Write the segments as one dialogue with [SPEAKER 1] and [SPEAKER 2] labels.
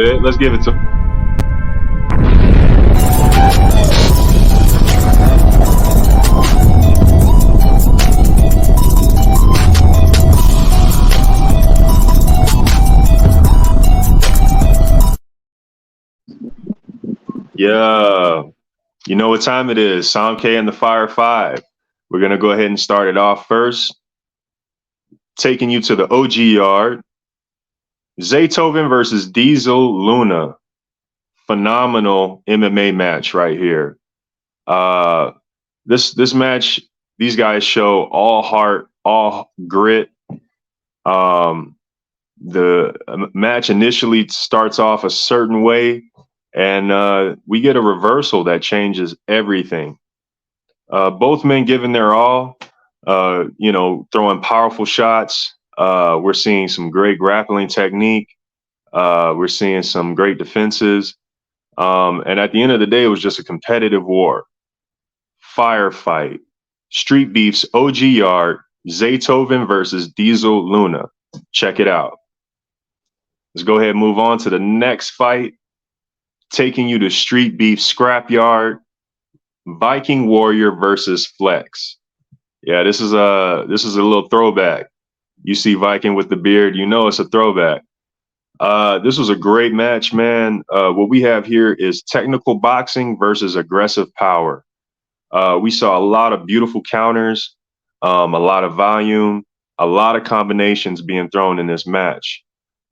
[SPEAKER 1] bit. Let's give it to. Yeah, you know what time it is. Somké and the Fire 5. We're going to go ahead and start it off first. Taking you to the OG yard. Zaytoven versus Diesel Luna. Phenomenal MMA match right here. This match, these guys show all heart, all grit. The match initially starts off a certain way, and we get a reversal that changes everything. Both men giving their all, throwing powerful shots. We're seeing some great grappling technique. We're seeing some great defenses. And at the end of the day, it was just a competitive war. Firefight. Street Beef's OG yard. Zaytoven versus Diesel Luna. Check it out. Let's go ahead and move on to the next fight. Taking you to Street Beef Scrapyard. Viking Warrior versus Flex. Yeah, this is a little throwback. You see Viking with the beard, you know it's a throwback. This was a great match, man. What we have here is technical boxing versus aggressive power. We saw a lot of beautiful counters, a lot of volume, a lot of combinations being thrown in this match.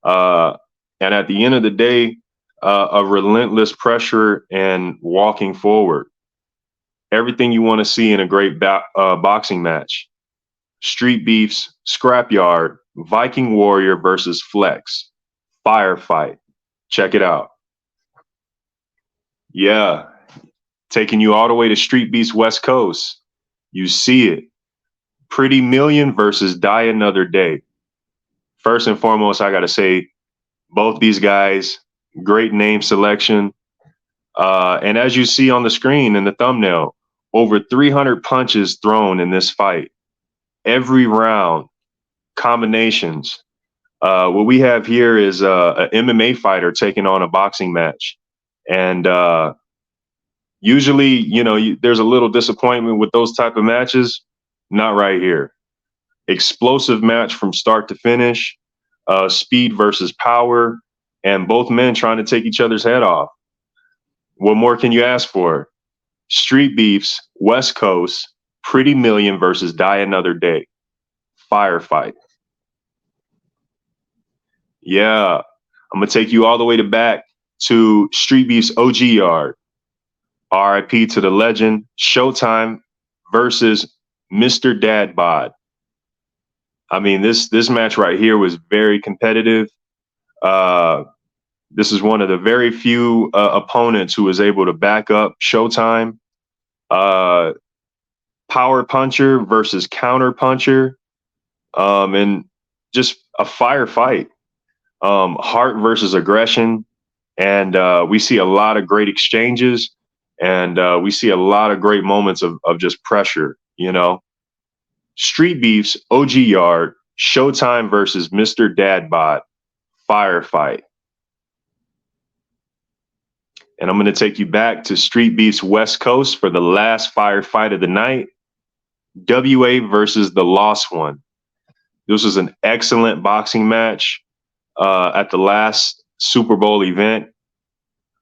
[SPEAKER 1] And at the end of the day, a relentless pressure and walking forward. Everything you want to see in a great boxing match. Street Beef's Scrapyard, Viking Warrior versus Flex. Firefight. Check it out. Yeah. Taking you all the way to Street Beef's West Coast. You see it. Pretty Million versus Die Another Day. First and foremost, I got to say, both these guys, great name selection. And as you see on the screen in the thumbnail, over 300 punches thrown in this fight. Every round, combinations. What we have here is an MMA fighter taking on a boxing match. And usually, there's a little disappointment with those type of matches. Not right here. Explosive match from start to finish. Speed versus power. And both men trying to take each other's head off. What more can you ask for? Street Beef's West Coast, Pretty Million versus Die Another Day. Firefight. Yeah, I'm going to take you all the way back to Street Beef's OG yard. RIP to the legend, Showtime versus Mr. Dad Bod. I mean, this match right here was very competitive. This is one of the very few opponents who was able to back up Showtime. Power puncher versus counter puncher, and just a firefight. Heart versus aggression, and we see a lot of great exchanges, and we see a lot of great moments of just pressure. Street Beef's OG yard, Showtime versus Mr. Dad Bod, firefight. And I'm going to take you back to Street Beef's West Coast for the last firefight of the night. WA versus the Lost One. This was an excellent boxing match at the last Super Bowl event.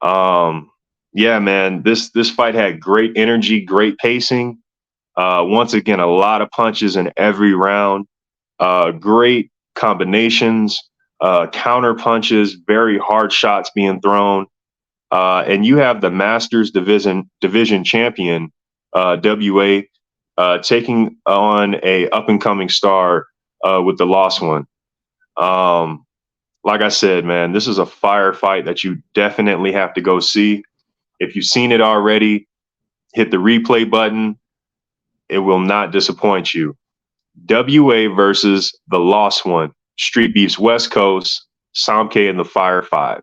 [SPEAKER 1] Yeah, man, this fight had great energy, great pacing. Once again, a lot of punches in every round. Great combinations, counter punches, very hard shots being thrown. And you have the Masters division champion, WA, taking on a up-and-coming star with the Lost One. Like I said, man, this is a firefight that you definitely have to go see. If you've seen it already, hit the replay button. It will not disappoint you. WA versus the Lost One, Street Beef's West Coast, Somké and the Fire 5.